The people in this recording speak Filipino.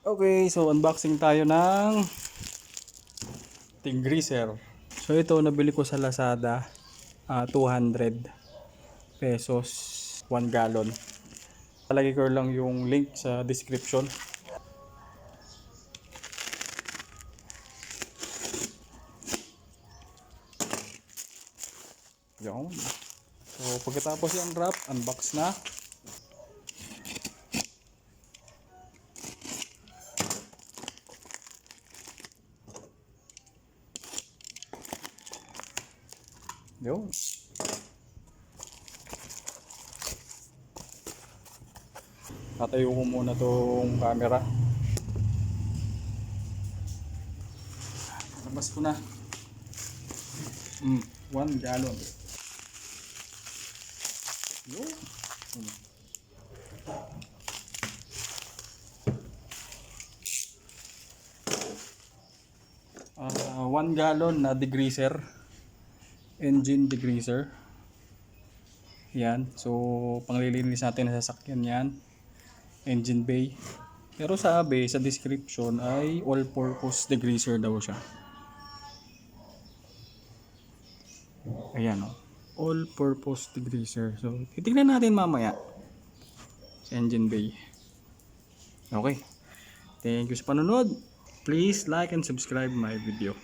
Okay, so unboxing tayo ng degreaser. So ito nabili ko sa Lazada, 200 pesos, 1 gallon. Palagay ko lang yung link sa description. Yan. So pagkatapos i-unwrap, unbox na. Yun. Tatayo ko muna tong camera. Labas ko na. 1 gallon. Yun. 1 gallon na degreaser. Engine degreaser. Yan. So, panglilinis natin sa sasakyan yan. Engine bay. Pero sabi sa description ay all-purpose degreaser daw siya. Ayan o. All-purpose degreaser. So, titignan natin mamaya sa engine bay. Okay. Thank you sa panonood. Please like and subscribe my video.